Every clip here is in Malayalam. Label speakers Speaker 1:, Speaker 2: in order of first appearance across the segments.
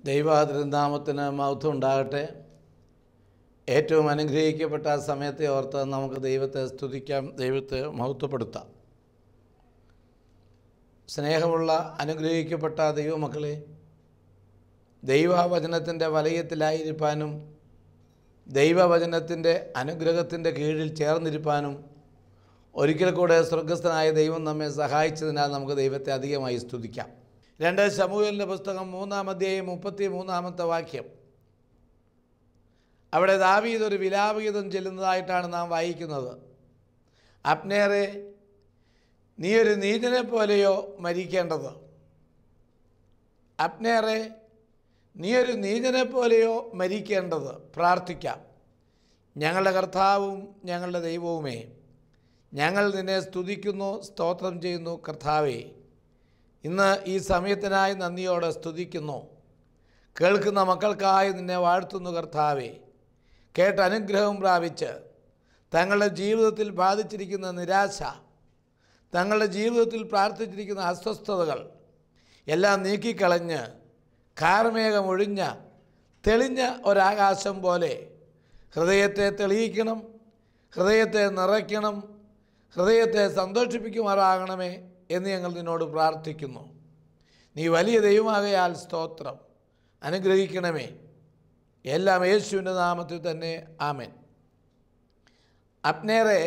Speaker 1: ദൈവതിരുനാമത്തിന് മഹത്വം ഉണ്ടാകട്ടെ. ഏറ്റവും അനുഗ്രഹിക്കപ്പെട്ട സമയത്തെ ഓർത്ത് നമുക്ക് ദൈവത്തെ സ്തുതിക്കാം, ദൈവത്തെ മഹത്വപ്പെടുത്താം. സ്നേഹമുള്ള അനുഗ്രഹിക്കപ്പെട്ട ദൈവമക്കളെ, ദൈവവചനത്തിൻ്റെ വലയത്തിലായിരിക്കാനും ദൈവവചനത്തിൻ്റെ അനുഗ്രഹത്തിൻ്റെ കീഴിൽ ചേർന്നിരിക്കാനും ഒരിക്കൽ കൂടെ സ്വർഗസ്ഥനായ ദൈവം നമ്മെ സഹായിച്ചതിനാൽ നമുക്ക് ദൈവത്തെ അധികമായി സ്തുതിക്കാം. 2 ശമൂവേലിൻ്റെ പുസ്തകം 3-ാം അധ്യായം 33-ാമത്തെ വാക്യം. അവിടെ ദാവീദ് ഒരു വിലാപഗീതം ചെല്ലുന്നതായിട്ടാണ് നാം വായിക്കുന്നത്. അബ്നേറെ, നീ ഒരു നീചനെ പോലെയോ മരിക്കേണ്ടത്? അബ്നേറെ, നീ ഒരു നീചനെ പോലെയോ മരിക്കേണ്ടത്? പ്രാർത്ഥിക്കാം. ഞങ്ങളുടെ കർത്താവും ഞങ്ങളുടെ ദൈവവുമേ, ഞങ്ങൾ നിന്നെ സ്തുതിക്കുന്നു, സ്തോത്രം ചെയ്യുന്നു. കർത്താവേ, ഇന്ന് ഈ സമയത്തിനായി നന്ദിയോടെ സ്തുതിക്കുന്നു. കേൾക്കുന്ന മക്കൾക്കായി നിന്നെ വാഴ്ത്തുന്നു. കർത്താവേ, കേട്ട അനുഗ്രഹം പ്രാപിച്ച് തങ്ങളുടെ ജീവിതത്തിൽ ബാധിച്ചിരിക്കുന്ന നിരാശ, തങ്ങളുടെ ജീവിതത്തിൽ പ്രാർത്ഥിച്ചിരിക്കുന്ന അസ്വസ്ഥതകൾ എല്ലാം നീക്കിക്കളഞ്ഞ് കാർമേഘമൊഴിഞ്ഞ തെളിഞ്ഞ ഒരാകാശം പോലെ ഹൃദയത്തെ തെളിയിക്കണം, ഹൃദയത്തെ നിറയ്ക്കണം, ഹൃദയത്തെ സന്തോഷിപ്പിക്കുമാറാകണമേ എന്ന് ഞങ്ങൾ നിന്നോട് പ്രാർത്ഥിക്കുന്നു. നീ വലിയ ദൈവമാകയാൽ സ്തോത്രം. അനുഗ്രഹിക്കണമേ. എല്ലാം യേശുവിൻ്റെ നാമത്തിൽ തന്നെ. ആമേൻ. അബ്നേറെ,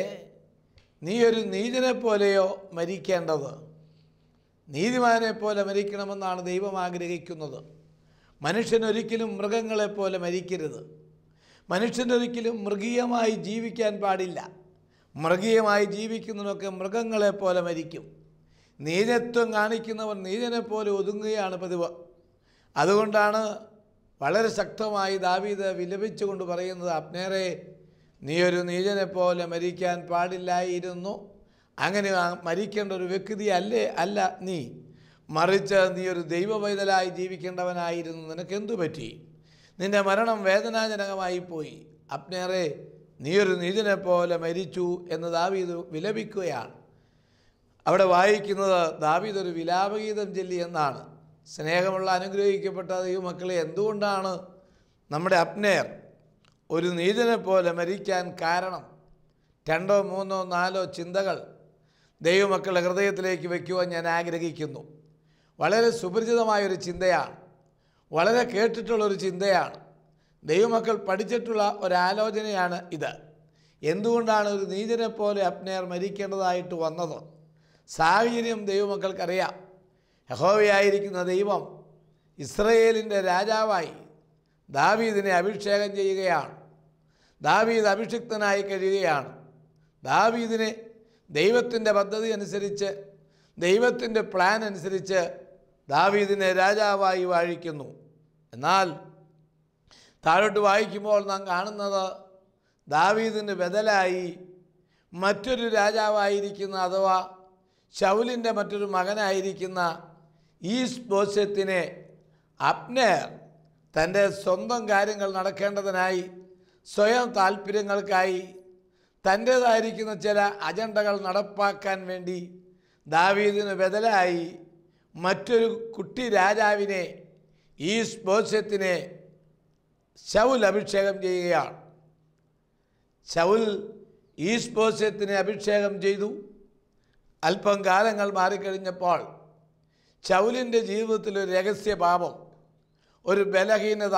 Speaker 1: നീ ഒരു നീചനെ പോലെയോ മരിക്കേണ്ടത്? നീതിമാനെ പോലെ മരിക്കണമെന്നാണ് ദൈവം ആഗ്രഹിക്കുന്നത്. മനുഷ്യനൊരിക്കലും മൃഗങ്ങളെപ്പോലെ മരിക്കരുത്. മനുഷ്യനൊരിക്കലും മൃഗീയമായി ജീവിക്കാൻ പാടില്ല. മൃഗീയമായി ജീവിക്കുന്നതിനൊക്കെ മൃഗങ്ങളെപ്പോലെ മരിക്കും. നീചത്വം കാണിക്കുന്നവർ നീചനെപ്പോലെ ഒതുങ്ങുകയാണ് പതിവ്. അതുകൊണ്ടാണ് വളരെ ശക്തമായി ദാവീദ് വിലപിച്ചുകൊണ്ട് പറയുന്നത്, അബ്നേറെ, നീ ഒരു നീചനെപ്പോലെ മരിക്കാൻ പാടില്ലായിരുന്നു. അങ്ങനെ മരിക്കേണ്ട ഒരു വ്യക്തി അല്ല നീ. മറിച്ച് നീ ഒരു ദൈവവൈതലായി ജീവിക്കേണ്ടവനായിരുന്നു. നിനക്കെന്തു പറ്റി? നിൻ്റെ മരണം വേദനാജനകമായി പോയി. അബ്നേറെ, നീ ഒരു നീചനെപ്പോലെ മരിച്ചു എന്ന് ദാവീദ് വിലപിക്കുകയാണ്. അവിടെ വായിക്കുന്നത് ദാവീദ് ഒരു വിലാപഗീതം ചൊല്ലി എന്നാണ്. സ്നേഹമുള്ള അനുഗ്രഹിക്കപ്പെട്ട ദൈവമക്കളെ, എന്തുകൊണ്ടാണ് നമ്മുടെ അബ്നേർ ഒരു നീചനെപ്പോലെ മരിക്കാൻ കാരണം? 2, 3, 4 ചിന്തകൾ ദൈവമക്കളുടെ ഹൃദയത്തിലേക്ക് വയ്ക്കുവാൻ ഞാൻ ആഗ്രഹിക്കുന്നു. വളരെ സുപരിചിതമായൊരു ചിന്തയാണ്, വളരെ കേട്ടിട്ടുള്ളൊരു ചിന്തയാണ്. ദൈവമക്കൾ പഠിച്ചിട്ടുള്ള ഒരാലോചനയാണ് ഇത്. എന്തുകൊണ്ടാണ് ഒരു നീചനെപ്പോലെ അബ്നേർ മരിക്കേണ്ടതായിട്ട് വന്നത്? സാഹചര്യം ദൈവമക്കൾക്കറിയാം. യഹോവയായിരിക്കുന്ന ദൈവം ഇസ്രയേലിൻ്റെ രാജാവായി ദാവീദിനെ അഭിഷേകം ചെയ്യുകയാണ്. ദാവീദ് അഭിഷിക്തനായി കഴിയുകയാണ്. ദാവീദിനെ ദൈവത്തിൻ്റെ പദ്ധതി അനുസരിച്ച്, ദൈവത്തിൻ്റെ പ്ലാൻ അനുസരിച്ച് ദാവീദിനെ രാജാവായി വാഴിക്കുന്നു. എന്നാൽ താഴോട്ട് വായിക്കുമ്പോൾ നാം കാണുന്നത് ദാവീദിന് ബദലായി മറ്റൊരു രാജാവായിരിക്കുന്ന, അഥവാ ശൗലിൻ്റെ മറ്റൊരു മകനായിരിക്കുന്ന ഈശ്ബോശത്തിനെ അബ്നേർ തൻ്റെ സ്വന്തം കാര്യങ്ങൾ നടക്കേണ്ടതിനായി, സ്വയം താല്പര്യങ്ങൾക്കായി, തൻ്റേതായിരിക്കുന്ന ചില അജണ്ടകൾ നടപ്പാക്കാൻ വേണ്ടി ദാവീദിന് ബദലായി മറ്റൊരു കുട്ടി രാജാവിനെ, ഈശ്ബോശത്തിനെ ശൗൽ അഭിഷേകം ചെയ്യുകയാണ്. ശൗൽ ഈശ്ബോശത്തിനെ അഭിഷേകം ചെയ്തു. അല്പം കാലങ്ങൾ മാറിക്കഴിഞ്ഞപ്പോൾ ശൗലിൻ്റെ ജീവിതത്തിൽ ഒരു രഹസ്യ പാപം, ഒരു ബലഹീനത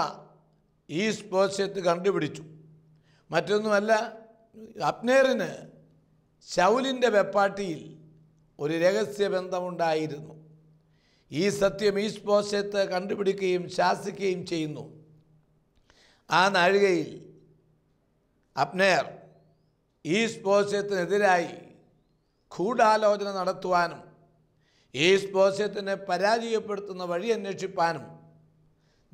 Speaker 1: ഈശ്ബോശത്ത് കണ്ടുപിടിച്ചു. മറ്റൊന്നുമല്ല, അബ്നേറിന് ശൗലിൻ്റെ വെപ്പാട്ടിയിൽ ഒരു രഹസ്യ ബന്ധമുണ്ടായിരുന്നു. ഈ സത്യം ഈശ്ബോശത്ത് കണ്ടുപിടിക്കുകയും ശാസിക്കുകയും ചെയ്യുന്നു. ആ നാഴികയിൽ അബ്നേർ ഈശ്ബോശത്തിനെതിരായി ഗൂഢാലോചന നടത്തുവാനും ഈശ്ബോശത്തിനെ പരാജയപ്പെടുത്തുന്ന വഴി അന്വേഷിപ്പാനും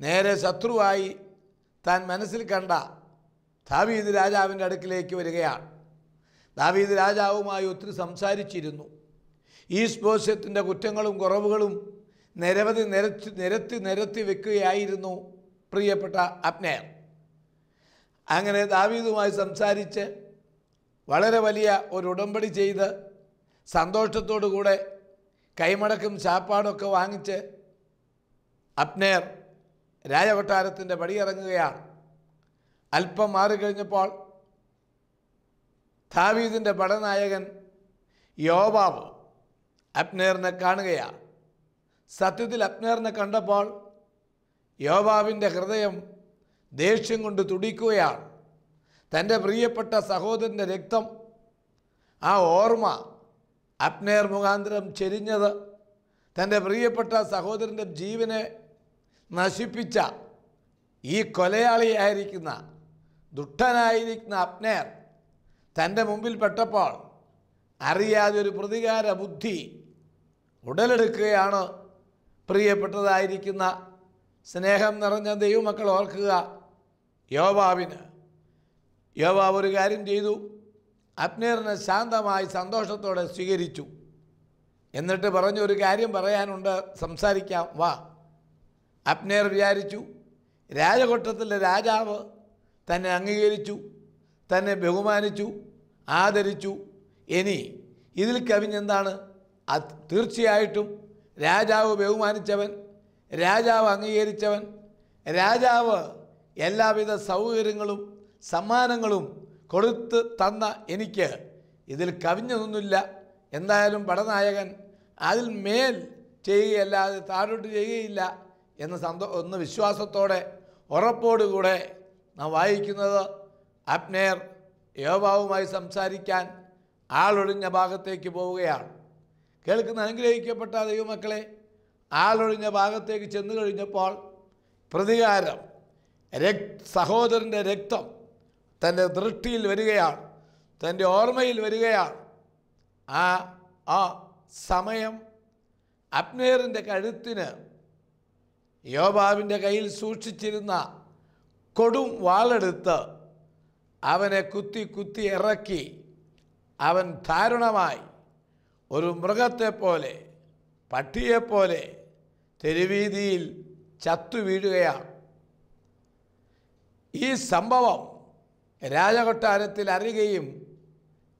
Speaker 1: നേരെ ശത്രുവായി താൻ മനസ്സിൽ കണ്ട ദാവീദ് രാജാവിൻ്റെ അടുക്കിലേക്ക് വരികയാണ്. ദാവീദ് രാജാവുമായി ഒത്തിരി സംസാരിച്ചിരുന്നു. ഈശ്ബോശത്തിൻ്റെ കുറ്റങ്ങളും കുറവുകളും നിരവധി നിരത്തി വെക്കുകയായിരുന്നു പ്രിയപ്പെട്ട അബ്നേർ. അങ്ങനെ ദാവീദുമായി സംസാരിച്ച് വളരെ വലിയ ഒരു ഉടമ്പടി ചെയ്ത് സന്തോഷത്തോടു കൂടെ കൈമടക്കും ശാപ്പാടൊക്കെ വാങ്ങിച്ച് അബ്നേർ രാജകൊട്ടാരത്തിൻ്റെ പടിയിറങ്ങുകയാണ്. അല്പം മാറിക്കഴിഞ്ഞപ്പോൾ ദാവീദിൻ്റെ പടനായകൻ യോവാബ് അബ്നേറിനെ കാണുകയാണ്. സത്യത്തിൽ അബ്നേറിനെ കണ്ടപ്പോൾ യോവാബിൻ്റെ ഹൃദയം ദേഷ്യം കൊണ്ട് തുടിക്കുകയാണ്. തൻ്റെ പ്രിയപ്പെട്ട സഹോദരൻ്റെ രക്തം, ആ ഓർമ്മ അബ്നേർ മുഖാന്തരം ചെരിഞ്ഞത്, തൻ്റെ പ്രിയപ്പെട്ട സഹോദരൻ്റെ ജീവനെ നശിപ്പിച്ച ഈ കൊലയാളിയായിരിക്കുന്ന ദുഷ്ടനായിരിക്കുന്ന അബ്നേർ തൻ്റെ മുമ്പിൽ പെട്ടപ്പോൾ അറിയാതെ ഒരു പ്രതികാര ബുദ്ധി ഉടലെടുക്കുകയാണ്. പ്രിയപ്പെട്ടതായിരിക്കുന്ന സ്നേഹം നിറഞ്ഞ ദൈവമക്കൾ ഓർക്കുക, യോവാബിന് യോവാബ് ഒരു കാര്യം ചെയ്തു. അബ്നേറിനെ ശാന്തമായി സന്തോഷത്തോടെ സ്വീകരിച്ചു. എന്നിട്ട് പറഞ്ഞു, ഒരു കാര്യം പറയാനുണ്ട്, സംസാരിക്കാം, വാ. അബ്നേർ വിചാരിച്ചു, രാജകൊട്ടത്തിലെ രാജാവ് തന്നെ അംഗീകരിച്ചു, തന്നെ ബഹുമാനിച്ചു, ആദരിച്ചു. ഇനി ഇതിൽ കവിഞ്ഞെന്താണ്? തീർച്ചയായിട്ടും രാജാവ് ബഹുമാനിച്ചവൻ, രാജാവ് അംഗീകരിച്ചവൻ, രാജാവ് എല്ലാവിധ സൗകര്യങ്ങളും സമ്മാനങ്ങളും കൊടുത്ത് തന്ന എനിക്ക് ഇതിൽ കവിഞ്ഞതൊന്നുമില്ല. എന്തായാലും പടനായകൻ അതിൽ മേൽ ചെയ്യുകയല്ലാതെ താഴോട്ട് ചെയ്യുകയില്ല എന്ന് വിശ്വാസത്തോടെ ഉറപ്പോടുകൂടെ നാം വായിക്കുന്നത്. അബ്നേർ യോവാബുമായി സംസാരിക്കാൻ ആളൊഴിഞ്ഞ ഭാഗത്തേക്ക് പോവുകയാണ്. കേൾക്കുന്ന അനുഗ്രഹിക്കപ്പെട്ട ദൈവമക്കളെ, ആളൊഴിഞ്ഞ ഭാഗത്തേക്ക് ചെന്നു കഴിഞ്ഞപ്പോൾ പ്രതികാരം, സഹോദരൻ്റെ രക്തം തൻ്റെ ദൃഷ്ടിയിൽ വരികയാണ്, തൻ്റെ ഓർമ്മയിൽ വരികയാണ്. ആ സമയം അബ്നേറിൻ്റെ കഴുത്തിന് യോവാബിൻ്റെ കയ്യിൽ സൂക്ഷിച്ചിരുന്ന കൊടും വാളെടുത്ത് അവനെ കുത്തി കുത്തി ഇറക്കി. അവൻ ദാരുണമായി ഒരു മൃഗത്തെപ്പോലെ, പട്ടിയെപ്പോലെ തെരുവീതിയിൽ ചത്തു വീഴുകയാണ്. ഈ സംഭവം രാജകൊട്ടാരത്തിൽ അറിയുകയും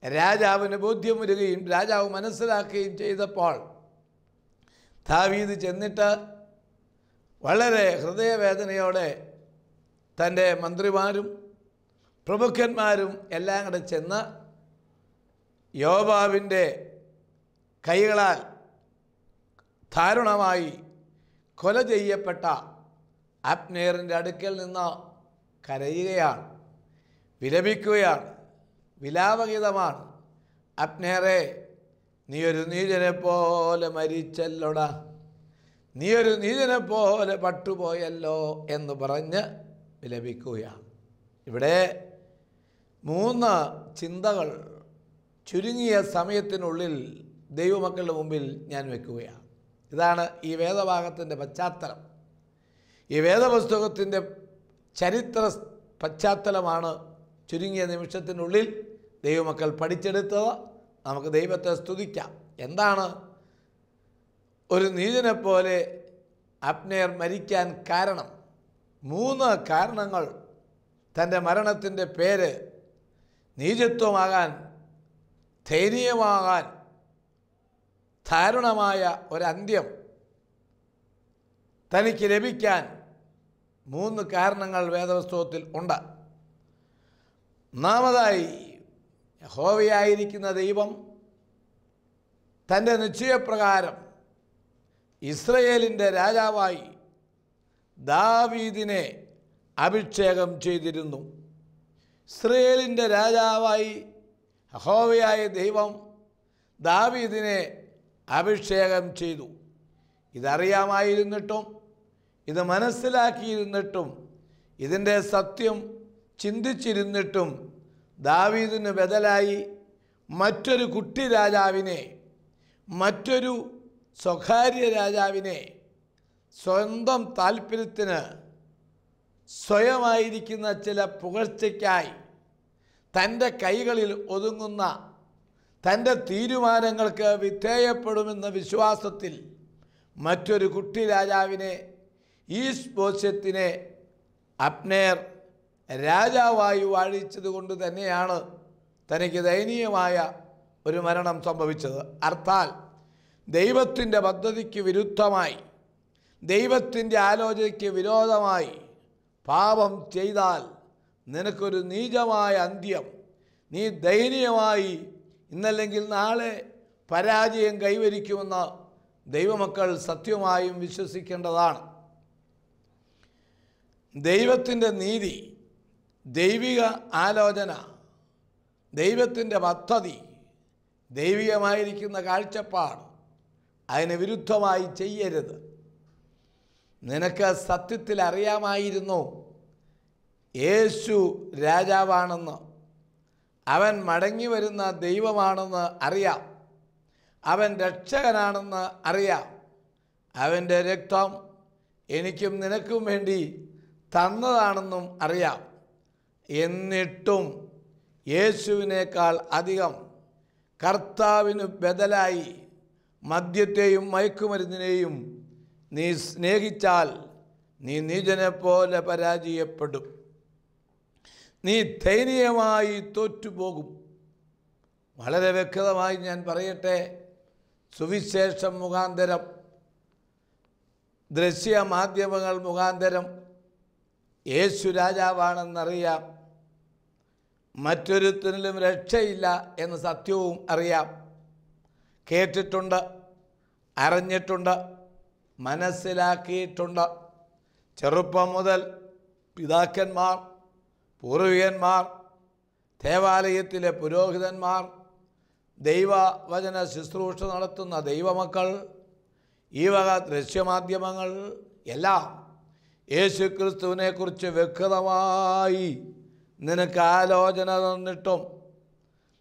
Speaker 1: രാജാവിന് ബോധ്യം വരികയും രാജാവ് മനസ്സിലാക്കുകയും ചെയ്തപ്പോൾ ദാവീദ് ചെന്നിട്ട് വളരെ ഹൃദയവേദനയോടെ തൻ്റെ മന്ത്രിമാരും പ്രമുഖന്മാരും എല്ലാം കൂടെ ചെന്ന് യോവാബിൻ്റെ കൈകളാൽ ദാരുണമായി കൊല ചെയ്യപ്പെട്ട അബ്നേറിൻ്റെ അടുക്കൽ നിന്ന് കരയുകയാണ്, വിലപിക്കുകയാണ്, വിലാപഗീതമാണ്. അബ്നേറെ, നീ ഒരു നീചനെ പോലെ മരിച്ചല്ലോടാ, നീ ഒരു നീചനെ പോലെ പട്ടുപോയല്ലോ എന്ന് പറഞ്ഞ് വിലപിക്കുകയാണ്. ഇവിടെ 3 ചിന്തകൾ ചുരുങ്ങിയ സമയത്തിനുള്ളിൽ ദൈവമക്കളുടെ മുമ്പിൽ ഞാൻ വെക്കുകയാണ്. ഇതാണ് ഈ വേദഭാഗത്തിൻ്റെ പശ്ചാത്തലം. ഈ വേദപുസ്തകത്തിൻ്റെ ചരിത്ര പശ്ചാത്തലമാണ് ചുരുങ്ങിയ നിമിഷത്തിനുള്ളിൽ ദൈവമക്കൾ പഠിച്ചെടുത്തത്. നമുക്ക് ദൈവത്തെ സ്തുതിക്കാം. എന്താണ് ഒരു നീചനെപ്പോലെ അബ്നേർ മരിക്കാൻ കാരണം? 3 കാരണങ്ങൾ തൻ്റെ മരണത്തിൻ്റെ പേര് നീചത്വമാകാൻ, ദയനീയമാകാൻ, ദാരുണമായ ഒരന്ത്യം തനിക്ക് ലഭിക്കാൻ 3 കാരണങ്ങൾ വേദപുസ്തകത്തിൽ ഉണ്ട്. ഒന്നാമതായി, യഹോവയായിരിക്കുന്ന ദൈവം തൻ്റെ നിശ്ചയപ്രകാരം ഇസ്രയേലിൻ്റെ രാജാവായി ദാവീദിനെ അഭിഷേകം ചെയ്തിരുന്നു. ഇസ്രയേലിൻ്റെ രാജാവായി യഹോവയായ ദൈവം ദാവീദിനെ അഭിഷേകം ചെയ്തു. ഇതറിയാമായിരുന്നിട്ടും, ഇത് മനസ്സിലാക്കിയിരുന്നിട്ടും, ഇതിൻ്റെ സത്യം ചിന്തിച്ചിരുന്നിട്ടും ദാവീദിന് ബദലായി മറ്റൊരു കുട്ടി രാജാവിനെ, മറ്റൊരു സ്വകാര്യ രാജാവിനെ സ്വന്തം താല്പര്യത്തിന്, സ്വയമായിരിക്കുന്ന ചില പുകഴ്ചയ്ക്കായി, തൻ്റെ കൈകളിൽ ഒതുങ്ങുന്ന, തൻ്റെ തീരുമാനങ്ങൾക്ക് വിധേയപ്പെടുമെന്ന വിശ്വാസത്തിൽ മറ്റൊരു കുട്ടി രാജാവിനെ, ഈശ്ബോശത്തിനെ അബ്നേർ രാജാവായി വാഴിച്ചതുകൊണ്ട് തന്നെയാണ് തനിക്ക് ദയനീയമായ ഒരു മരണം സംഭവിച്ചത്. അർത്ഥാൽ ദൈവത്തിൻ്റെ പദ്ധതിക്ക് വിരുദ്ധമായി, ദൈവത്തിൻ്റെ ആലോചനയ്ക്ക് വിരോധമായി പാപം ചെയ്താൽ നിനക്കൊരു നീചമായ അന്ത്യം, നീ ദയനീയമായി ഇന്നല്ലെങ്കിൽ നാളെ പരാജയം കൈവരിക്കുമെന്ന് ദൈവമക്കൾ സത്യമായും വിശ്വസിക്കേണ്ടതാണ്. ദൈവത്തിൻ്റെ നീതി, ദൈവിക ആലോചന, ദൈവത്തിൻ്റെ പദ്ധതി, ദൈവികമായിരിക്കുന്ന കാഴ്ചപ്പാട്, അതിന് വിരുദ്ധമായി ചെയ്യരുത്. നിനക്ക് സത്യത്തിൽ അറിയാമായിരുന്നു യേശു രാജാവാണെന്ന്, അവൻ മടങ്ങി വരുന്ന ദൈവമാണെന്ന് അറിയാം, അവൻ രക്ഷകനാണെന്ന് അറിയാം, അവൻ്റെ രക്തം എനിക്കും നിനക്കും വേണ്ടി തന്നതാണെന്നും അറിയാം. എന്നിട്ടും യേശുവിനേക്കാൾ അധികം കർത്താവിന് ബദലായി മദ്യത്തെയും മയക്കുമരുന്നിനെയും നീ സ്നേഹിച്ചാൽ നീ നീചനെപ്പോലെ പരാജയപ്പെടും, നീ ദയനീയമായി തോറ്റുപോകും. വളരെ വ്യക്തമായി ഞാൻ പറയട്ടെ, സുവിശേഷം മുഖാന്തരം, ദൃശ്യമാധ്യമങ്ങൾ മുഖാന്തരം യേശു രാജാവാണെന്നറിയാം, മറ്റൊരുത്തനിലും രക്ഷയില്ല എന്ന സത്യവും അറിയാം. കേട്ടിട്ടുണ്ട്, അറിഞ്ഞിട്ടുണ്ട്, മനസ്സിലാക്കിയിട്ടുണ്ട്. ചെറുപ്പം മുതൽ പിതാക്കന്മാർ, പൂർവികന്മാർ, ദേവാലയത്തിലെ പുരോഹിതന്മാർ, ദൈവവചന ശുശ്രൂഷ നടത്തുന്ന ദൈവമക്കൾ, ഈ വക ദൃശ്യമാധ്യമങ്ങൾ എല്ലാം യേശുക്രിസ്തുവിനെക്കുറിച്ച് വ്യക്തമായി നിനക്ക് ആലോചന തന്നിട്ടും,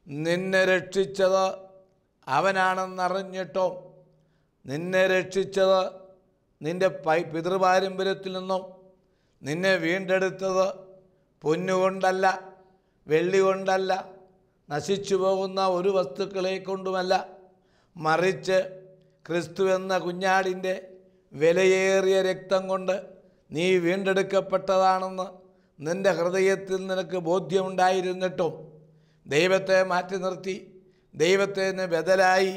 Speaker 1: നിന്നെ രക്ഷിച്ചത് അവനാണെന്നറിഞ്ഞിട്ടും, നിന്നെ രക്ഷിച്ചത് നിൻ്റെ പിതൃപാരമ്പര്യത്തിൽ നിന്നും, നിന്നെ വീണ്ടെടുത്തത് പൊന്നുകൊണ്ടല്ല, വെള്ളി കൊണ്ടല്ല, നശിച്ചു പോകുന്ന ഒരു വസ്തുക്കളെ കൊണ്ടുമല്ല, മറിച്ച് ക്രിസ്തു എന്ന കുഞ്ഞാടിൻ്റെ വിലയേറിയ രക്തം കൊണ്ട് നീ വീണ്ടെടുക്കപ്പെട്ടതാണെന്ന് നിൻ്റെ ഹൃദയത്തിൽ നിനക്ക് ബോധ്യമുണ്ടായിരുന്നിട്ടും ദൈവത്തെ മാറ്റി നിർത്തി, ദൈവത്തിന് ബദലായി,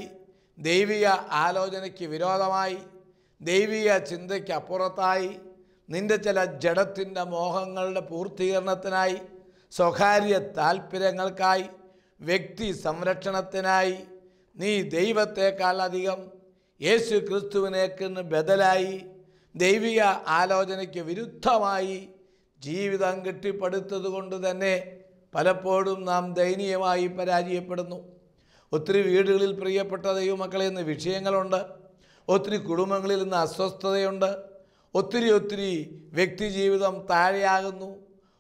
Speaker 1: ദൈവിക ആലോചനയ്ക്ക് വിരോധമായി, ദൈവിക ചിന്തയ്ക്ക് അപ്പുറത്തായി, നിൻ്റെ ചില ജഡത്തിൻ്റെ മോഹങ്ങളുടെ പൂർത്തീകരണത്തിനായി, സ്വകാര്യ താല്പര്യങ്ങൾക്കായി, വ്യക്തി സംരക്ഷണത്തിനായി നീ ദൈവത്തെക്കാൾ അധികം യേശു ക്രിസ്തുവിനേക്ക് ബദലായി, ദൈവിക ആലോചനയ്ക്ക് വിരുദ്ധമായി ജീവിതം കെട്ടിപ്പടുത്തത് കൊണ്ട് തന്നെ പലപ്പോഴും നാം ദയനീയമായി പരാജയപ്പെടുന്നു. ഒത്തിരി വീടുകളിൽ പ്രിയപ്പെട്ട ദൈവമക്കളെ ഇന്ന് വിഷയങ്ങളുണ്ട്, ഒത്തിരി കുടുംബങ്ങളിൽ ഇന്ന് അസ്വസ്ഥതയുണ്ട്, ഒത്തിരി വ്യക്തി ജീവിതം താഴെയാകുന്നു.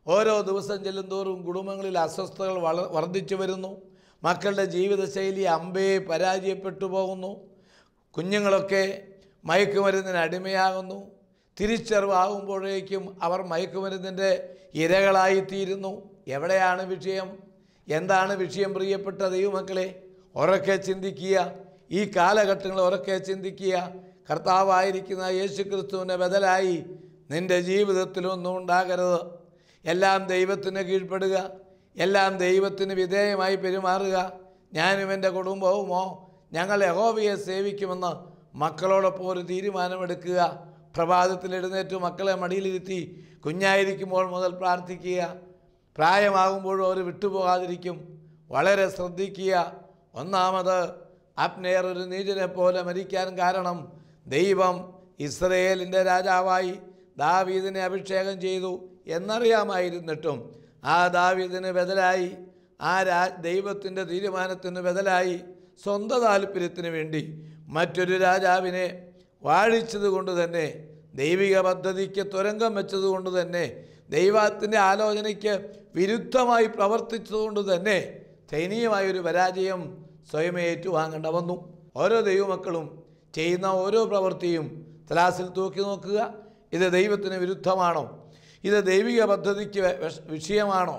Speaker 1: ഓരോ ദിവസം ചെല്ലുന്തോറും കുടുംബങ്ങളിൽ അസ്വസ്ഥതകൾ വർദ്ധിച്ചു വരുന്നു. മക്കളുടെ ജീവിതശൈലി അമ്പയെ പരാജയപ്പെട്ടു പോകുന്നു. കുഞ്ഞുങ്ങളൊക്കെ മയക്കുമരുന്നിന് അടിമയാകുന്നു. തിരിച്ചറിവാകുമ്പോഴേക്കും അവർ മയക്കുമരുന്നിൻ്റെ ഇരകളായിത്തീരുന്നു. എവിടെയാണ് വിഷയം? എന്താണ് വിഷയം? പ്രിയപ്പെട്ട ദൈവമക്കളെ, ഉറക്കെ ചിന്തിക്കുക. ഈ കാലഘട്ടങ്ങൾ ഉറക്കെ ചിന്തിക്കുക. കർത്താവായിരിക്കുന്ന യേശു ക്രിസ്തുവിൻ്റെ ബദലായി നിൻ്റെ ജീവിതത്തിലൊന്നും ഉണ്ടാകരുത്. എല്ലാം ദൈവത്തിന് കീഴ്പ്പെടുക, എല്ലാം ദൈവത്തിന് വിധേയമായി പെരുമാറുക. ഞാനും എൻ്റെ കുടുംബവുമോ ഞങ്ങൾ യഹോവയെ സേവിക്കുമെന്ന് മക്കളോടൊപ്പം ഒരു തീരുമാനമെടുക്കുക. പ്രഭാതത്തിൽ എഴുന്നേറ്റ് മക്കളെ മടിയിലിരുത്തി കുഞ്ഞായിരിക്കുമ്പോൾ മുതൽ പ്രാർത്ഥിക്കുക. പ്രായമാകുമ്പോഴും അവർ വിട്ടുപോകാതിരിക്കും. വളരെ ശ്രദ്ധിക്കുക. ഒന്നാമത്, അബ്നേർ ഒരു നീചനെ പോലെ മരിക്കാൻ കാരണം ദൈവം ഇസ്രയേലിൻ്റെ രാജാവായി ദാവീദിനെ അഭിഷേകം ചെയ്തു എന്നറിയാമായിരുന്നിട്ടും ആ ദാവീദിന് ബദലായി, ആ ദൈവത്തിൻ്റെ തീരുമാനത്തിന് ബദലായി സ്വന്തം താല്പര്യത്തിന് വേണ്ടി മറ്റൊരു രാജാവിനെ വാഴിച്ചത് കൊണ്ട് തന്നെ, ദൈവിക പദ്ധതിക്ക് തുരങ്കം വെച്ചതുകൊണ്ട് തന്നെ, ദൈവത്തിൻ്റെ ആലോചനയ്ക്ക് വിരുദ്ധമായി പ്രവർത്തിച്ചതുകൊണ്ട് തന്നെ ദയനീയമായൊരു പരാജയം സ്വയം ഏറ്റുവാങ്ങേണ്ട വന്നു. ഓരോ ദൈവമക്കളും ചെയ്യുന്ന ഓരോ പ്രവൃത്തിയും ത്രാസിൽ തൂക്കി നോക്കുക. ഇത് ദൈവത്തിന് വിരുദ്ധമാണോ? ഇത് ദൈവിക പദ്ധതിക്ക് വിഷയമാണോ?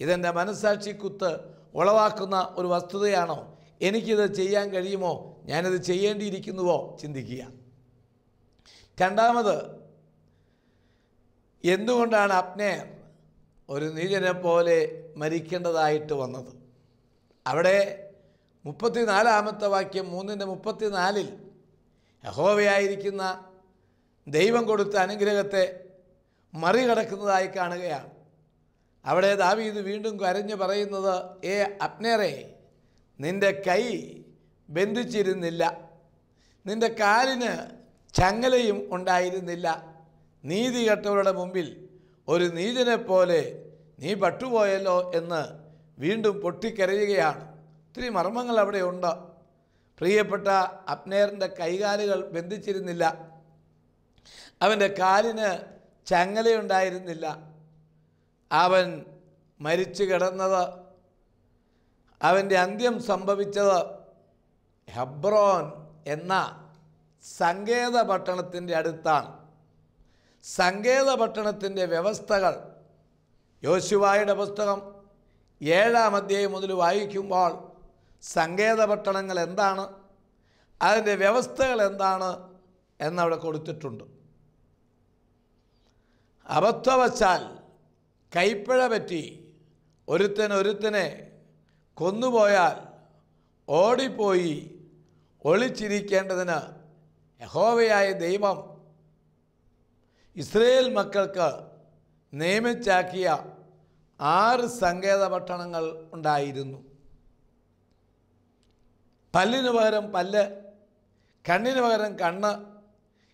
Speaker 1: ഇതെൻ്റെ മനസ്സാക്ഷിക്കുത്ത് ഉളവാക്കുന്ന ഒരു വസ്തുതയാണോ? എനിക്കിത് ചെയ്യാൻ കഴിയുമോ? ഞാനിത് ചെയ്യേണ്ടിയിരിക്കുന്നുവോ? ചിന്തിക്കുക. രണ്ടാമത്, എന്തുകൊണ്ടാണ് അബ്നേർ ഒരു നീചനെ പോലെ മരിക്കേണ്ടതായിട്ട് വന്നത്? അവിടെ 34-ാമത്തെ വാക്യം 3:34 യഹോവയായിരിക്കുന്ന ദൈവം കൊടുത്ത അനുഗ്രഹത്തെ മറികടക്കുന്നതായി കാണുകയാണ്. അവിടെ ദാവീദ് വീണ്ടും കരഞ്ഞു പറയുന്നത്, ഏ അബ്നേറേ, നിൻ്റെ കൈ ബന്ധിച്ചിരുന്നില്ല, നിൻ്റെ കാലിന് ചങ്ങലയും ഉണ്ടായിരുന്നില്ല. നീതി കെട്ടവരുടെ മുമ്പിൽ ഒരു നീചനെ പോലെ നീ പട്ടുപോയല്ലോ എന്ന് വീണ്ടും പൊട്ടിക്കരയുകയാണ്. ഒത്തിരി മർമ്മങ്ങൾ അവിടെ ഉണ്ട്. പ്രിയപ്പെട്ട അബ്നേറിൻ്റെ കൈകാലുകൾ ബന്ധിച്ചിരുന്നില്ല, അവൻ്റെ കാലിന് ചങ്ങലയുണ്ടായിരുന്നില്ല. അവൻ മരിച്ചു കിടന്നത്, അവൻ്റെ അന്ത്യം സംഭവിച്ചത് ഹെബ്രോൻ എന്ന സങ്കേത പട്ടണത്തിൻ്റെ അടുത്താണ്. സങ്കേത പട്ടണത്തിൻ്റെ വ്യവസ്ഥകൾ യോശുവായുടെ പുസ്തകം 7-ാം അധ്യായം മുതൽ വായിക്കുമ്പോൾ സങ്കേത പട്ടണങ്ങൾ എന്താണ്, അതിൻ്റെ വ്യവസ്ഥകൾ എന്താണ് എന്നവിടെ കൊടുത്തിട്ടുണ്ട്. അബദ്ധവശാൽ കൈപ്പിഴ പറ്റി ഒരുത്തനെ കൊന്നുപോയാൽ ഓടിപ്പോയി ഒളിച്ചിരിക്കേണ്ടതിന് യഹോവയായ ദൈവം ഇസ്രയേൽ മക്കൾക്ക് നിയമിച്ചാക്കിയ 6 സങ്കേത പട്ടണങ്ങൾ ഉണ്ടായിരുന്നു. പല്ലിന് പകരം പല്ല്, കണ്ണിന് പകരം കണ്ണ്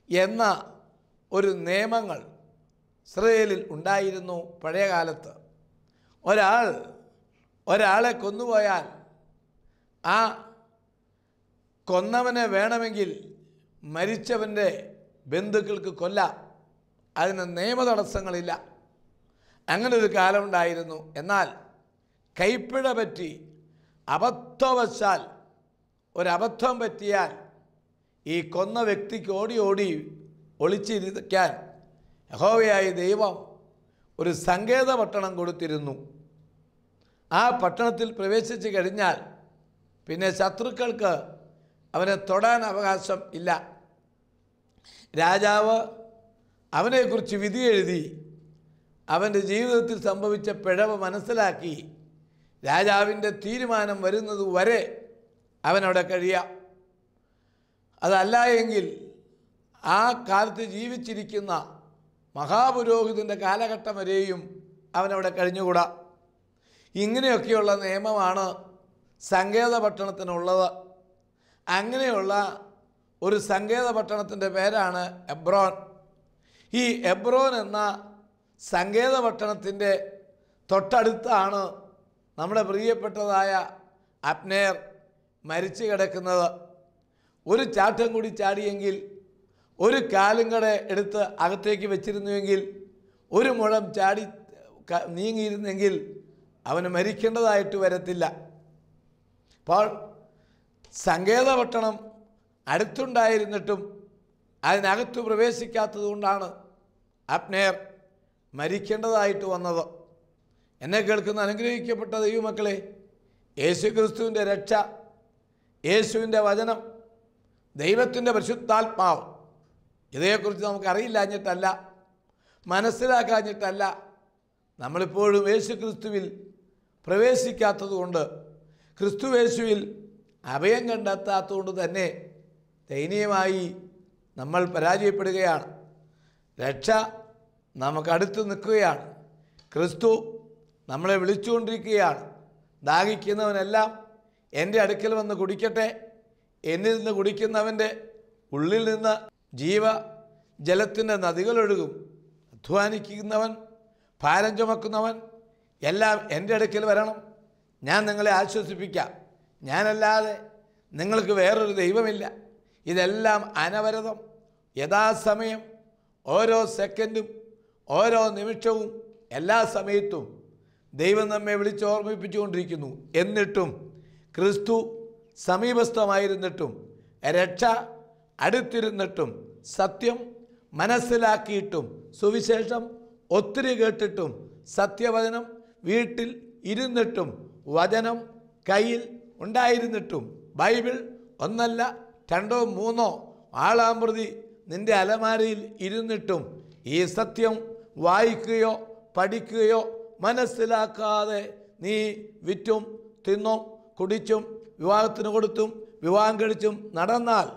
Speaker 1: എന്ന ഒരു നിയമങ്ങൾ ഇസ്രയേലിൽ ഉണ്ടായിരുന്നു പഴയ കാലത്ത്. ഒരാളെ കൊന്നുപോയാൽ ആ കൊന്നവനെ വേണമെങ്കിൽ മരിച്ചവൻ്റെ ബന്ധുക്കൾക്ക് കൊല്ലാം, അതിന് നിയമ തടസ്സങ്ങളില്ല. അങ്ങനെ ഒരു കാലമുണ്ടായിരുന്നു. എന്നാൽ കൈപ്പിഴ പറ്റി അബദ്ധവശാൽ ഒരബദ്ധം പറ്റിയാൽ ഈ കൊന്ന വ്യക്തിക്ക് ഓടി ഒളിച്ചിരിക്കാൻ യഹോവയായ ദൈവം ഒരു സങ്കേത പട്ടണം കൊടുത്തിരുന്നു. ആ പട്ടണത്തിൽ പ്രവേശിച്ച് കഴിഞ്ഞാൽ പിന്നെ ശത്രുക്കൾക്ക് അവനെ തൊടാൻ അവകാശം ഇല്ല. രാജാവ് അവനെക്കുറിച്ച് വിധി എഴുതി അവൻ്റെ ജീവിതത്തിൽ സംഭവിച്ച പിഴവ് മനസ്സിലാക്കി രാജാവിൻ്റെ തീരുമാനം വരുന്നത് വരെ അവനവിടെ കഴിയാം. അതല്ല എങ്കിൽ ആ കാലത്ത് ജീവിച്ചിരിക്കുന്ന മഹാപുരോഹിതൻ്റെ കാലഘട്ടം വരെയും അവനവിടെ കഴിഞ്ഞുകൂടാ. ഇങ്ങനെയൊക്കെയുള്ള നിയമമാണ് സങ്കേത പട്ടണത്തിനുള്ളത്. അങ്ങനെയുള്ള ഒരു സങ്കേത പട്ടണത്തിൻ്റെ പേരാണ് എബ്രോൻ. ഈ എബ്രോൻ എന്ന സങ്കേത പട്ടണത്തിൻ്റെ തൊട്ടടുത്താണ് നമ്മുടെ പ്രിയപ്പെട്ടതായ അബ്നേർ മരിച്ചു കിടക്കുന്നത്. ഒരു ചാട്ടം കൂടി ചാടിയെങ്കിൽ, ഒരു കാലും കട എടുത്ത് അകത്തേക്ക് വെച്ചിരുന്നുവെങ്കിൽ, ഒരു മുഴം ചാടി നീങ്ങിയിരുന്നെങ്കിൽ അവന് മരിക്കേണ്ടതായിട്ട് വരത്തില്ല. അപ്പോൾ സങ്കേത പട്ടണം അടുത്തുണ്ടായിരുന്നിട്ടും അതിനകത്ത് പ്രവേശിക്കാത്തത് കൊണ്ടാണ് അബ്നേർ മരിക്കേണ്ടതായിട്ട് വന്നത്. എന്നെ കേൾക്കുന്ന അനുഗ്രഹിക്കപ്പെട്ട ദൈവമക്കളെ, യേശു ക്രിസ്തുവിൻ്റെ രക്ഷ, യേശുവിൻ്റെ വചനം, ദൈവത്തിൻ്റെ പരിശുദ്ധാത്മാവ്, ഇതേക്കുറിച്ച് നമുക്കറിയില്ലാഞ്ഞിട്ടല്ല, മനസ്സിലാക്കാഞ്ഞിട്ടല്ല, നമ്മളിപ്പോഴും യേശു ക്രിസ്തുവിൽ പ്രവേശിക്കാത്തതുകൊണ്ട്, ക്രിസ്തുവേശുവിൽ അഭയം കണ്ടെത്താത്തതുകൊണ്ട് തന്നെ ദയനീയമായി നമ്മൾ പരാജയപ്പെടുകയാണ്. രക്ഷ നമുക്കടുത്ത് നിൽക്കുകയാണ്. ക്രിസ്തു നമ്മളെ വിളിച്ചുകൊണ്ടിരിക്കുകയാണ്. ദാഹിക്കുന്നവനെല്ലാം എൻ്റെ അടുക്കൽ വന്ന് കുടിക്കട്ടെ. എന്നിൽ നിന്ന് കുടിക്കുന്നവൻ്റെ ഉള്ളിൽ നിന്ന് ജീവജലത്തിൻ്റെ നദികളൊഴുകും. അധ്വാനിക്കുന്നവൻ, ഭാരം ചുമക്കുന്നവൻ എല്ലാം എൻ്റെ അടുക്കൽ വരണം, ഞാൻ നിങ്ങളെ ആശ്വസിപ്പിക്കാം. ഞാനല്ലാതെ നിങ്ങൾക്ക് വേറൊരു ദൈവമില്ല. ഇതെല്ലാം അനവരതം, യഥാസമയം, ഓരോ സെക്കൻഡും, ഓരോ നിമിഷവും, എല്ലാ സമയത്തും ദൈവം നമ്മെ വിളിച്ച് ഓർമ്മിപ്പിച്ചുകൊണ്ടിരിക്കുന്നു. എന്നിട്ടും ക്രിസ്തു സമീപസ്ഥമായിരുന്നിട്ടും, രക്ഷ അടുത്തിരുന്നിട്ടും, സത്യം മനസ്സിലാക്കിയിട്ടും, സുവിശേഷം ഒത്തിരി കേട്ടിട്ടും, സത്യവചനം വീട്ടിൽ ഇരുന്നിട്ടും, വചനം കയ്യിൽ ഉണ്ടായിരുന്നിട്ടും, ബൈബിൾ ഒന്നല്ല രണ്ടോ മൂന്നോ ആളാമ്പ്രതി നിൻ്റെ അലമാരയിൽ ഇരുന്നിട്ടും ഈ സത്യം വായിക്കുകയോ പഠിക്കുകയോ മനസ്സിലാക്കാതെ നീ വിറ്റും തിന്നും കുടിച്ചും വിവാഹത്തിന് കൊടുത്തും വിവാഹം കഴിച്ചും നടന്നാൽ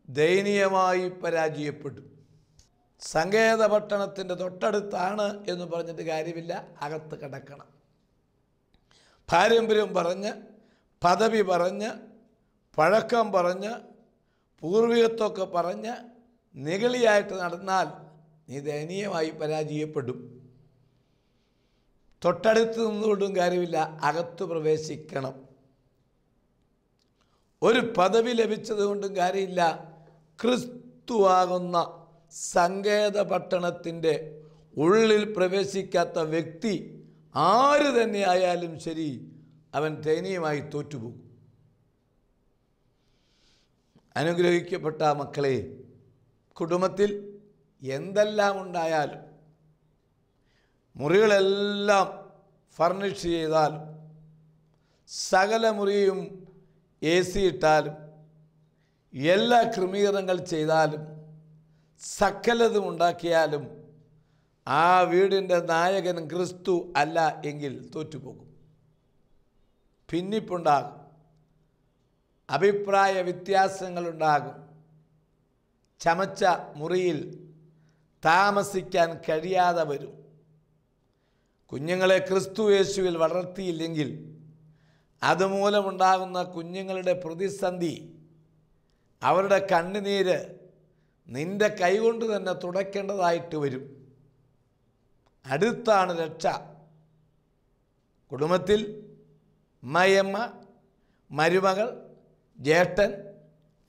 Speaker 1: ദയനീയമായി പരാജയപ്പെട്ടു. സങ്കേതപട്ടണത്തിൻ്റെ തൊട്ടടുത്താണ് എന്ന് പറഞ്ഞിട്ട് കാര്യമില്ല, അകത്ത് കിടക്കണം. പാരമ്പര്യം പറഞ്ഞ്, പദവി പറഞ്ഞ്, പഴക്കം പറഞ്ഞ്, പൂർവികത്വമൊക്കെ പറഞ്ഞ് നിഗളിയായിട്ട് നടന്നാൽ നീ ദയനീയമായി പരാജയപ്പെടും. തൊട്ടടുത്ത് നിന്നുകൊണ്ടും കാര്യമില്ല, അകത്ത് പ്രവേശിക്കണം. ഒരു പദവി ലഭിച്ചതുകൊണ്ടും കാര്യമില്ല. ക്രിസ്തുവാകുന്ന സങ്കേതപട്ടണത്തിൻ്റെ ഉള്ളിൽ പ്രവേശിക്കാത്ത വ്യക്തി ആര് തന്നെയായാലും ശരി, അവൻ ദയനീയമായി തോറ്റുപോകും. അനുഗ്രഹിക്കപ്പെട്ട മക്കളെ, കുടുംബത്തിൽ എന്തെല്ലാം ഉണ്ടായാലും, മുറികളെല്ലാം ഫർണിഷ് ചെയ്താലും, സകല മുറിയും AC ഇട്ടാലും, എല്ലാ ക്രമീകരണങ്ങൾ ചെയ്താലും, സകലതും ഉണ്ടാക്കിയാലും ആ വീടിൻ്റെ നായകൻ ക്രിസ്തു അല്ല എങ്കിൽ തോറ്റുപോകും. ഭിന്നിപ്പുണ്ടാകും, അഭിപ്രായ വ്യത്യാസങ്ങളുണ്ടാകും, ചമച്ച മുറിയിൽ താമസിക്കാൻ കഴിയാതെ വരും. കുഞ്ഞുങ്ങളെ ക്രിസ്തു യേശുവിൽ വളർത്തിയില്ലെങ്കിൽ അതുമൂലമുണ്ടാകുന്ന കുഞ്ഞുങ്ങളുടെ പ്രതിസന്ധി, അവരുടെ കണ്ണുനീര് നിൻ്റെ കൈകൊണ്ട് തന്നെ തുടയ്ക്കേണ്ടതായിട്ട് വരും. അടുത്താണ് രക്ഷ. കുടുംബത്തിൽ അമ്മയമ്മ, മരുമകൾ, ജ്യേഷ്ഠൻ,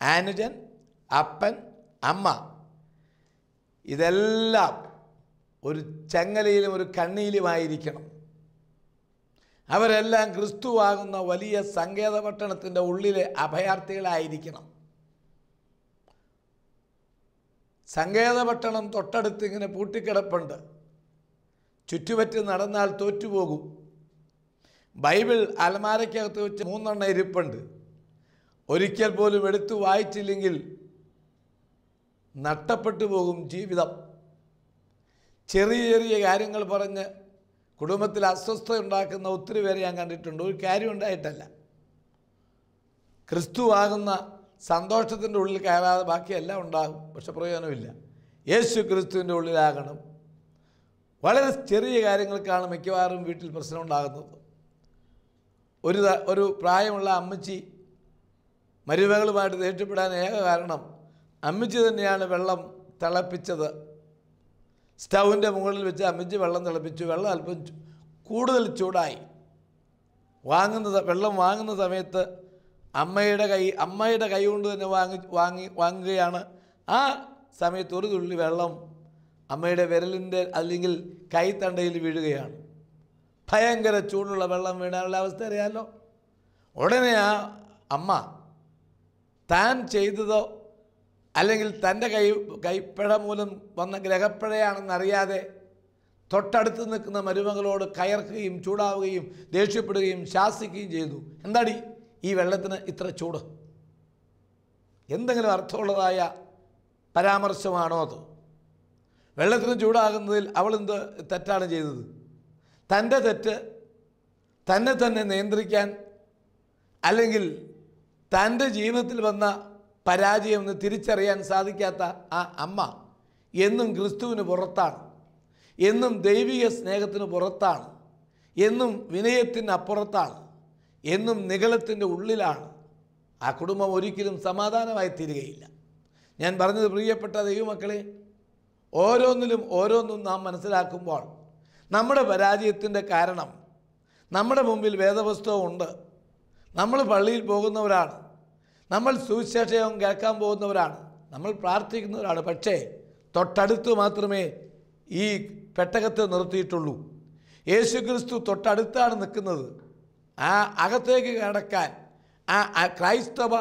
Speaker 1: അനുജൻ, അപ്പൻ, അമ്മ, ഇതെല്ലാം ഒരു ചങ്ങലയിലും ഒരു കണ്ണിയിലുമായിരിക്കണം. അവരെല്ലാം ക്രിസ്തുവാകുന്ന വലിയ സങ്കേതപട്ടണത്തിൻ്റെ ഉള്ളിലെ അഭയാർത്ഥികളായിരിക്കണം. സങ്കേതപട്ടണം തൊട്ടടുത്ത് ഇങ്ങനെ പൂട്ടിക്കിടപ്പുണ്ട്. ചുറ്റുപറ്റി നടന്നാൽ തോറ്റുപോകും. ബൈബിൾ അലമാരയ്ക്കകത്ത് വെച്ച് 3 ഇരിപ്പുണ്ട്. ഒരിക്കൽ പോലും എടുത്തു വായിച്ചില്ലെങ്കിൽ നഷ്ടപ്പെട്ടു പോകും ജീവിതം. ചെറിയ ചെറിയ കാര്യങ്ങൾ പറഞ്ഞ് കുടുംബത്തിൽ അസ്വസ്ഥത ഉണ്ടാക്കുന്ന ഒത്തിരി പേരെ ഞാൻ കണ്ടിട്ടുണ്ട്. ഒരു കാര്യം ഉണ്ടായിട്ടല്ല. ക്രിസ്തുവാകുന്ന സന്തോഷത്തിൻ്റെ ഉള്ളിൽ കയറാതെ ബാക്കിയെല്ലാം ഉണ്ടാകും, പക്ഷെ പ്രയോജനമില്ല. യേശു ക്രിസ്തുവിൻ്റെ ഉള്ളിലാകണം. വളരെ ചെറിയ കാര്യങ്ങൾക്കാണ് മിക്കവാറും വീട്ടിൽ പ്രശ്നം ഉണ്ടാകുന്നത്. ഒരു പ്രായമുള്ള അമ്മച്ചി മരുമകളുമായിട്ട് ദേഷ്യപ്പെടാൻ ഏക കാരണം അമ്മച്ചി തന്നെയാണ് വെള്ളം തിളപ്പിച്ചത്. സ്റ്റൗവിൻ്റെ മുകളിൽ വെച്ച് അമ്മച്ചി വെള്ളം തിളപ്പിച്ചു. വെള്ളം അല്പം കൂടുതൽ ചൂടായി. വെള്ളം വാങ്ങുന്ന സമയത്ത് അമ്മയുടെ കൈ കൊണ്ട് തന്നെ വാങ്ങുകയാണ്. ആ സമയത്ത് ഒരു തുള്ളി വെള്ളം അമ്മയുടെ വിരലിൻ്റെ അല്ലെങ്കിൽ കൈത്തണ്ടയിൽ വീഴുകയാണ്. ഭയങ്കര ചൂടുള്ള വെള്ളം വീണാനുള്ള അവസ്ഥ അറിയാമല്ലോ. ഉടനെ ആ അമ്മ താൻ ചെയ്തതോ അല്ലെങ്കിൽ തൻ്റെ കൈപ്പിഴ മൂലം വന്ന ഗ്രഹപ്പിഴയാണെന്നറിയാതെ തൊട്ടടുത്ത് നിൽക്കുന്ന മരുമകളോട് കയർക്കുകയും ചൂടാവുകയും ദേഷ്യപ്പെടുകയും ശാസിക്കുകയും ചെയ്തു. എന്താടി ഈ വെള്ളത്തിന് ഇത്ര ചൂട്? എന്തെങ്കിലും അർത്ഥമുള്ളതായ പരാമർശമാണോ അത്? വെള്ളത്തിന് ചൂടാകുന്നതിൽ അവളെന്ത് തെറ്റാണ് ചെയ്തത്? തൻ്റെ തെറ്റ് തന്നെ നിയന്ത്രിക്കാൻ അല്ലെങ്കിൽ തൻ്റെ ജീവിതത്തിൽ വന്ന പരാജയം എന്ന് തിരിച്ചറിയാൻ സാധിക്കാത്ത ആ അമ്മ എന്നും ക്രിസ്തുവിന് പുറത്താണ്, എന്നും ദൈവിക സ്നേഹത്തിന് പുറത്താണ്, എന്നും വിനയത്തിന് അപ്പുറത്താണ്, എന്നും നിഗളത്തിൻ്റെ ഉള്ളിലാണ്. ആ കുടുംബം ഒരിക്കലും സമാധാനമായി തീരുകയില്ല. ഞാൻ പറഞ്ഞത് പ്രിയപ്പെട്ട ദൈവമക്കളെ, ഓരോന്നും നാം മനസ്സിലാക്കുമ്പോൾ നമ്മുടെ പരാജയത്തിൻ്റെ കാരണം നമ്മുടെ മുമ്പിൽ വേദപുസ്തകമുണ്ട്. നമ്മൾ പള്ളിയിൽ പോകുന്നവരാണ്, നമ്മൾ സുവിശേഷം കേൾക്കാൻ പോകുന്നവരാണ്, നമ്മൾ പ്രാർത്ഥിക്കുന്നവരാണ്. പക്ഷേ തൊട്ടടുത്ത് മാത്രമേ ഈ പെട്ടകത്തെ നിർത്തിയിട്ടുള്ളൂ. യേശു ക്രിസ്തു തൊട്ടടുത്താണ് നിൽക്കുന്നത്. ആ അകത്തേക്ക് കടക്കാൻ, ആ ക്രൈസ്തവ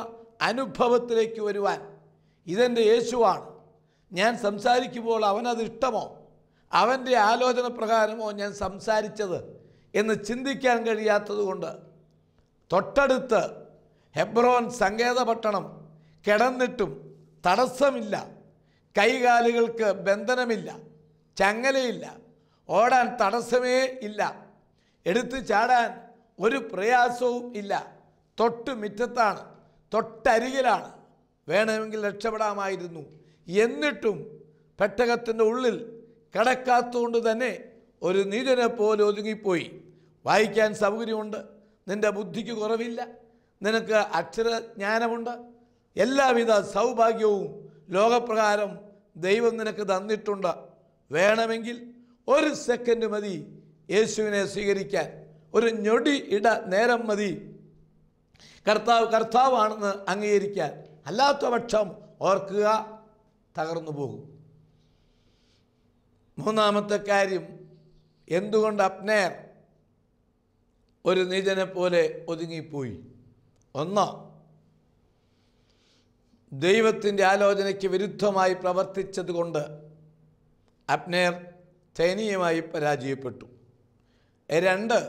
Speaker 1: അനുഭവത്തിലേക്ക് വരുവാൻ ഇതെൻ്റെ യേശുവാണ്, ഞാൻ സംസാരിക്കുമ്പോൾ അവനത് ഇഷ്ടമോ, അവൻ്റെ ആലോചന പ്രകാരമോ ഞാൻ സംസാരിച്ചത് എന്ന് ചിന്തിക്കാൻ കഴിയാത്തതുകൊണ്ട് തൊട്ടടുത്ത് ഹെബ്രോൻ സങ്കേതപട്ടണം കിടന്നിട്ടും തടസ്സമില്ല, കൈകാലുകൾക്ക് ബന്ധനമില്ല, ചങ്ങലയില്ല, ഓടാൻ തടസ്സമേ ഇല്ല, എടുത്ത് ചാടാൻ ഒരു പ്രയാസവും ഇല്ല. തൊട്ട് മുറ്റത്താണ്, തൊട്ടരികിലാണ്. വേണമെങ്കിൽ രക്ഷപ്പെടാമായിരുന്നു. എന്നിട്ടും പെട്ടകത്തിൻ്റെ ഉള്ളിൽ കടക്കാത്തതുകൊണ്ട് തന്നെ ഒരു നീചനെ പോലെ ഒതുങ്ങിപ്പോയി. വായിക്കാൻ സൗകര്യമുണ്ട്, നിൻ്റെ ബുദ്ധിക്ക് കുറവില്ല, നിനക്ക് അക്ഷരജ്ഞാനമുണ്ട്, എല്ലാവിധ സൗഭാഗ്യവും ലോകപ്രകാരം ദൈവം നിനക്ക് തന്നിട്ടുണ്ട്. വേണമെങ്കിൽ ഒരു സെക്കൻഡ് മതി യേശുവിനെ സ്വീകരിക്കാൻ, ഒരു ഞൊടി നേരം മതി കർത്താവാണെന്ന് അംഗീകരിക്കാൻ. അല്ലാത്ത പക്ഷം ഓർക്കുക, തകർന്നു പോകും. മൂന്നാമത്തെ കാര്യം, എന്തുകൊണ്ട് അബ്നേർ ഒരു നീചനെ പോലെ ഒതുങ്ങിപ്പോയി? ഒന്ന്, ദൈവത്തിൻ്റെ ആലോചനയ്ക്ക് വിരുദ്ധമായി പ്രവർത്തിച്ചതുകൊണ്ട് അബ്നേർ ദയനീയമായി പരാജയപ്പെട്ടു. 2,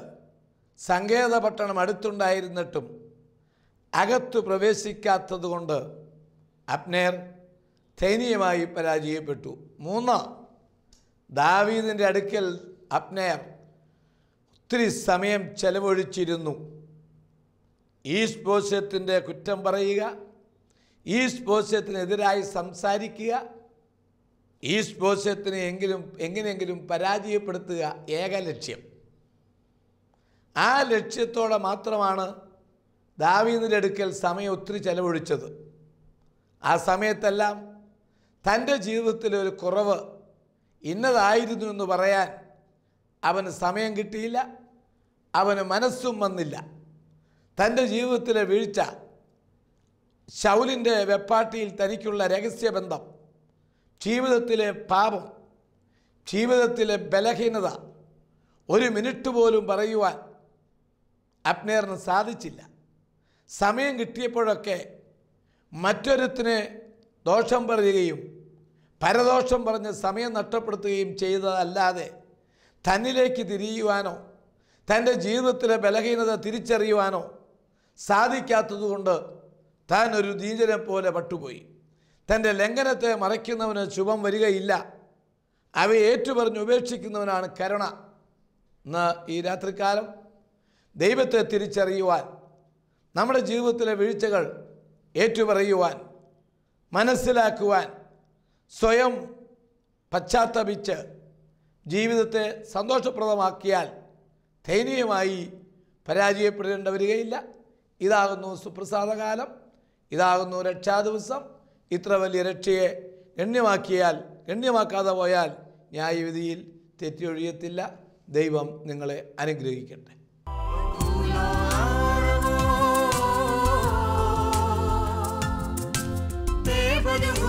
Speaker 1: സങ്കേതപട്ടണം അടുത്തുണ്ടായിരുന്നിട്ടും അകത്തു പ്രവേശിക്കാത്തതുകൊണ്ട് അബ്നേർ ദയനീയമായി പരാജയപ്പെട്ടു. 3, ദാവീദിൻ്റെ അടുക്കൽ അബ്നേർ ഒത്തിരി സമയം ചെലവഴിച്ചിരുന്നു. ഈശ്ബോശത്തിൻ്റെ കുറ്റം പറയുക, ഈശ്ബോശത്തിനെതിരായി സംസാരിക്കുക, ഈശ്ബോശത്തിനെ എങ്ങനെയെങ്കിലും പരാജയപ്പെടുത്തുക ഏക ലക്ഷ്യം. ആ ലക്ഷ്യത്തോടെ മാത്രമാണ് ദാവീദിൻ്റെ അടുക്കൽ സമയം ഒത്തിരി ചെലവഴിച്ചത്. ആ സമയത്തെല്ലാം തൻ്റെ ജീവിതത്തിലൊരു കുറവ് ഇന്നതായിരുന്നു എന്ന് പറയാൻ അവന് സമയം കിട്ടിയില്ല, അവന് മനസ്സും വന്നില്ല. തൻ്റെ ജീവിതത്തിലെ വീഴ്ച, ശൗലിൻ്റെ വെപ്പാട്ടിയിൽ തനിക്കുള്ള രഹസ്യബന്ധം, ജീവിതത്തിലെ പാപം, ജീവിതത്തിലെ ബലഹീനത ഒരു മിനിറ്റ് പോലും പറയുവാൻ അബ്നേറിന് സാധിച്ചില്ല. സമയം കിട്ടിയപ്പോഴൊക്കെ മറ്റൊരുത്തിനെ ദോഷം പറയുകയും പരദോഷം പറഞ്ഞ് സമയം നഷ്ടപ്പെടുത്തുകയും ചെയ്തതല്ലാതെ തന്നിലേക്ക് തിരിയുവാനോ തൻ്റെ ജീവിതത്തിലെ ബലഹീനത തിരിച്ചറിയുവാനോ സാധിക്കാത്തതുകൊണ്ട് താൻ ഒരു നീചനെ പോലെ പട്ടുപോയി. തൻ്റെ ലംഘനത്തെ മറയ്ക്കുന്നവന് ശുഭം വരികയില്ല, അവയെ ഏറ്റുപറഞ്ഞ് ഉപേക്ഷിക്കുന്നവനാണ് കരുണ. ഇന്ന് ഈ രാത്രികാലം ദൈവത്തെ തിരിച്ചറിയുവാൻ, നമ്മുടെ ജീവിതത്തിലെ വീഴ്ചകൾ ഏറ്റുപറയുവാൻ, മനസ്സിലാക്കുവാൻ, സ്വയം പശ്ചാത്തപിച്ച് ജീവിതത്തെ സന്തോഷപ്രദമാക്കിയാൽ ദയനീയമായി പരാജയപ്പെടേണ്ടി വരികയില്ല. ഇതാകുന്നു സുപ്രസാദകാലം, ഇതാകുന്നു രക്ഷാദിവസം. ഇത്ര വലിയ രക്ഷയെ ഗണ്യമാക്കാതെ പോയാൽ ന്യായവിധിയിൽ തെറ്റിയൊഴിയത്തില്ല. ദൈവം നിങ്ങളെ അനുഗ്രഹിക്കട്ടെ.
Speaker 2: But